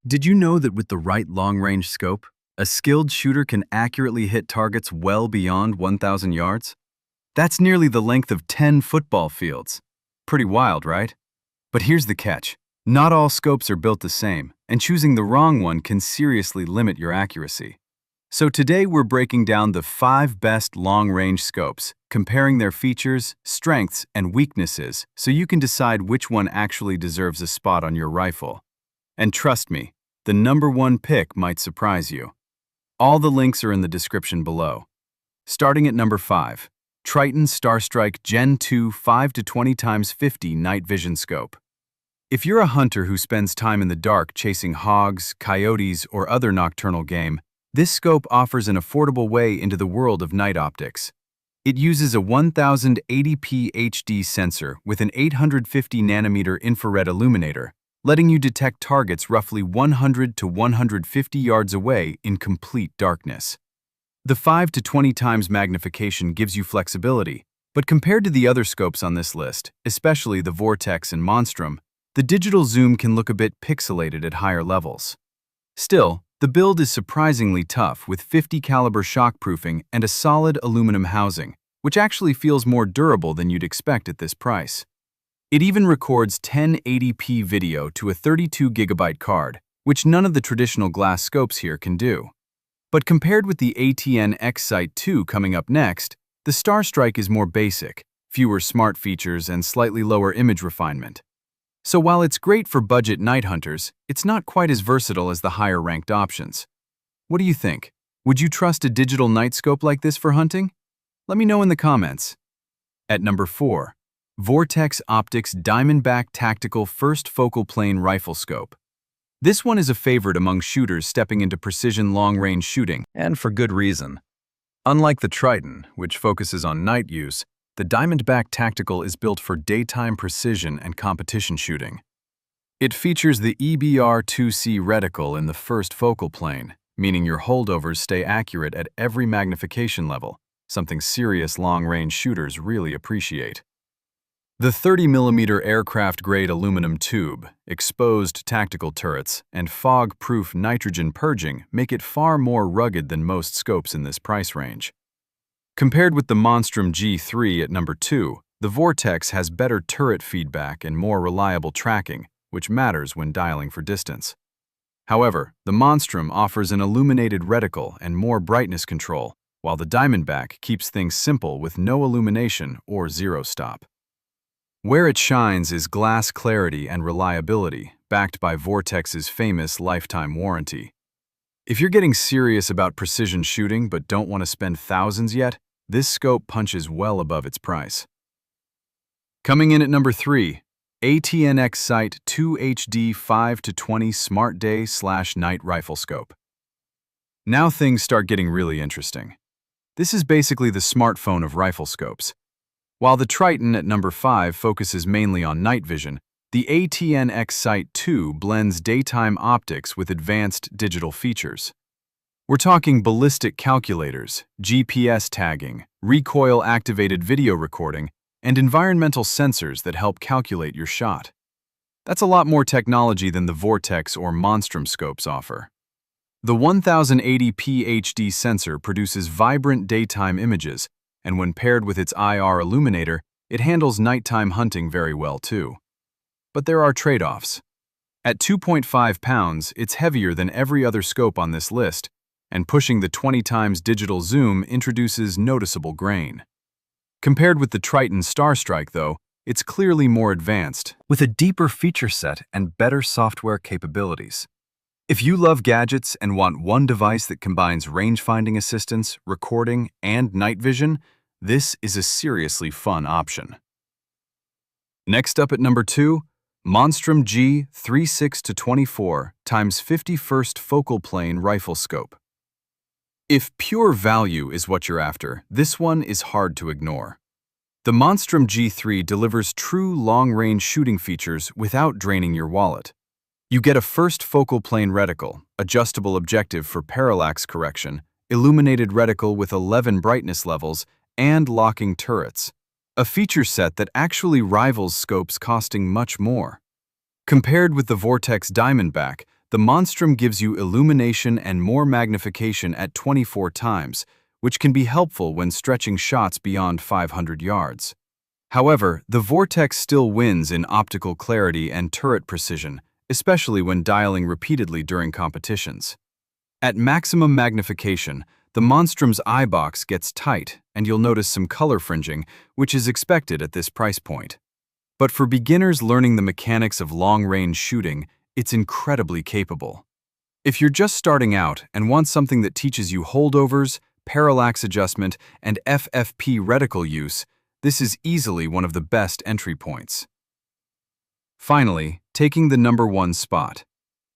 Did you know that with the right long-range scope, a skilled shooter can accurately hit targets well beyond 1,000 yards? That's nearly the length of 10 football fields. Pretty wild, right? But here's the catch. Not all scopes are built the same, and choosing the wrong one can seriously limit your accuracy. So today we're breaking down the 5 best long-range scopes, comparing their features, strengths, and weaknesses so you can decide which one actually deserves a spot on your rifle. And trust me, the number one pick might surprise you. All the links are in the description below. Starting at number 5, Triton Starstrike Gen 2 5 to 20 x 50 night vision scope. If you're a hunter who spends time in the dark chasing hogs, coyotes, or other nocturnal game, this scope offers an affordable way into the world of night optics. It uses a 1080p HD sensor with an 850 nanometer infrared illuminator, letting you detect targets roughly 100 to 150 yards away in complete darkness. The 5 to 20 times magnification gives you flexibility, but compared to the other scopes on this list, especially the Vortex and Monstrum, the digital zoom can look a bit pixelated at higher levels. Still, the build is surprisingly tough with 50 caliber shockproofing and a solid aluminum housing, which actually feels more durable than you'd expect at this price. It even records 1080p video to a 32 gigabyte card, which none of the traditional glass scopes here can do. But compared with the ATN X-Sight 2 coming up next, the Starstrike is more basic, fewer smart features, and slightly lower image refinement. So while it's great for budget night hunters, it's not quite as versatile as the higher-ranked options. What do you think? Would you trust a digital night scope like this for hunting? Let me know in the comments. At number 4, Vortex Optics Diamondback Tactical First Focal Plane Rifle Scope. This one is a favorite among shooters stepping into precision long-range shooting, and for good reason. Unlike the Triton, which focuses on night use, the Diamondback Tactical is built for daytime precision and competition shooting. It features the EBR-2C reticle in the first focal plane, meaning your holdovers stay accurate at every magnification level, something serious long-range shooters really appreciate. The 30mm aircraft-grade aluminum tube, exposed tactical turrets, and fog-proof nitrogen purging make it far more rugged than most scopes in this price range. Compared with the Monstrum G3 at number 2, the Vortex has better turret feedback and more reliable tracking, which matters when dialing for distance. However, the Monstrum offers an illuminated reticle and more brightness control, while the Diamondback keeps things simple with no illumination or zero stop. Where it shines is glass clarity and reliability, backed by Vortex's famous lifetime warranty. If you're getting serious about precision shooting but don't want to spend thousands yet, this scope punches well above its price. Coming in at number 3, ATN X-Sight 2 HD 5 to 20 Smart Day/Night Rifle Scope. Now things start getting really interesting. This is basically the smartphone of rifle scopes. While the Triton at number 5 focuses mainly on night vision, the ATN X-Sight 2 blends daytime optics with advanced digital features. We're talking ballistic calculators, GPS tagging, recoil-activated video recording, and environmental sensors that help calculate your shot. That's a lot more technology than the Vortex or Monstrum scopes offer. The 1080p HD sensor produces vibrant daytime images, and when paired with its IR illuminator, it handles nighttime hunting very well too. But there are trade-offs. At 2.5 pounds, it's heavier than every other scope on this list, and pushing the 20 times digital zoom introduces noticeable grain. Compared with the Triton Starstrike, though, it's clearly more advanced, with a deeper feature set and better software capabilities. If you love gadgets and want one device that combines range-finding assistance, recording, and night vision, this is a seriously fun option. Next up at number 2, Monstrum G 36 to 24 x 51st Focal Plane Rifle Scope. If pure value is what you're after, this one is hard to ignore. The Monstrum G3 delivers true long-range shooting features without draining your wallet. You get a first focal plane reticle, adjustable objective for parallax correction, illuminated reticle with 11 brightness levels, and locking turrets, a feature set that actually rivals scopes costing much more. Compared with the Vortex Diamondback, The Monstrum gives you illumination and more magnification at 24 times, which can be helpful when stretching shots beyond 500 yards. However, the Vortex still wins in optical clarity and turret precision, especially when dialing repeatedly during competitions. At maximum magnification, the Monstrum's eye box gets tight, and you'll notice some color fringing, which is expected at this price point. But for beginners learning the mechanics of long-range shooting, it's incredibly capable. If you're just starting out and want something that teaches you holdovers, parallax adjustment, and FFP reticle use, this is easily one of the best entry points. Finally, taking the #1 spot,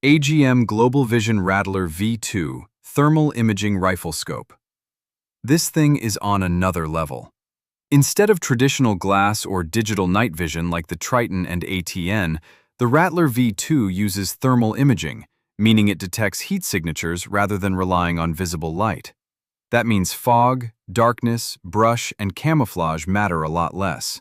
AGM Global Vision Rattler V2 Thermal Imaging Rifle Scope. This thing is on another level. Instead of traditional glass or digital night vision like the Triton and ATN, the Rattler V2 uses thermal imaging, meaning it detects heat signatures rather than relying on visible light. That means fog, darkness, brush, and camouflage matter a lot less.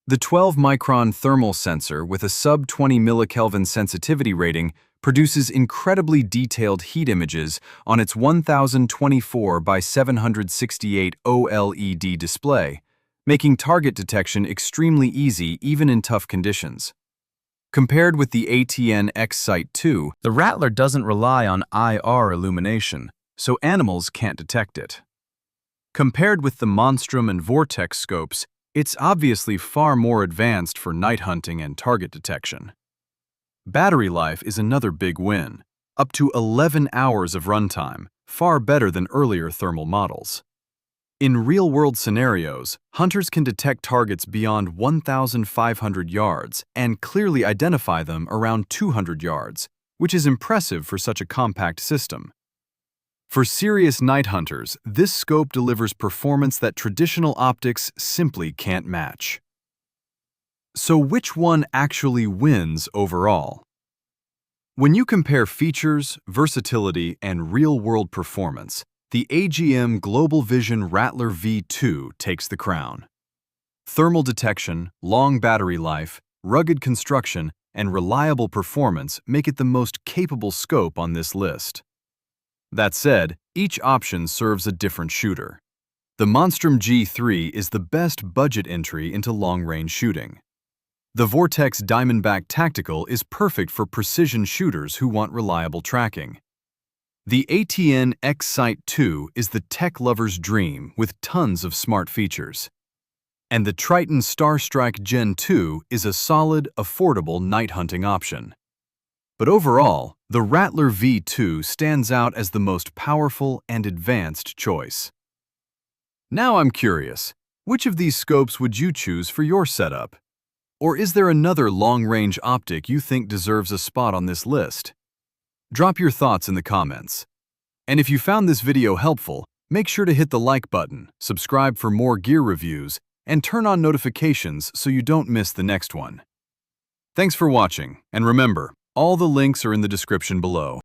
The 12-micron thermal sensor with a sub-20 millikelvin sensitivity rating produces incredibly detailed heat images on its 1024 by 768 OLED display, making target detection extremely easy even in tough conditions. Compared with the ATN X-Sight 2, the Rattler doesn't rely on IR illumination, so animals can't detect it. Compared with the Monstrum and Vortex scopes, it's obviously far more advanced for night hunting and target detection. Battery life is another big win, up to 11 hours of runtime, far better than earlier thermal models. In real-world scenarios, hunters can detect targets beyond 1,500 yards and clearly identify them around 200 yards, which is impressive for such a compact system. For serious night hunters, this scope delivers performance that traditional optics simply can't match. So which one actually wins overall? When you compare features, versatility, and real-world performance, the AGM Global Vision Rattler V2 takes the crown. Thermal detection, long battery life, rugged construction, and reliable performance make it the most capable scope on this list. That said, each option serves a different shooter. The Monstrum G3 is the best budget entry into long-range shooting. The Vortex Diamondback Tactical is perfect for precision shooters who want reliable tracking. The ATN X-Sight 2 is the tech lover's dream with tons of smart features. And the Triton Starstrike Gen 2 is a solid, affordable night hunting option. But overall, the Rattler V2 stands out as the most powerful and advanced choice. Now I'm curious, which of these scopes would you choose for your setup? Or is there another long-range optic you think deserves a spot on this list? Drop your thoughts in the comments. And if you found this video helpful, make sure to hit the like button, subscribe for more gear reviews, and turn on notifications so you don't miss the next one. Thanks for watching, and remember, all the links are in the description below.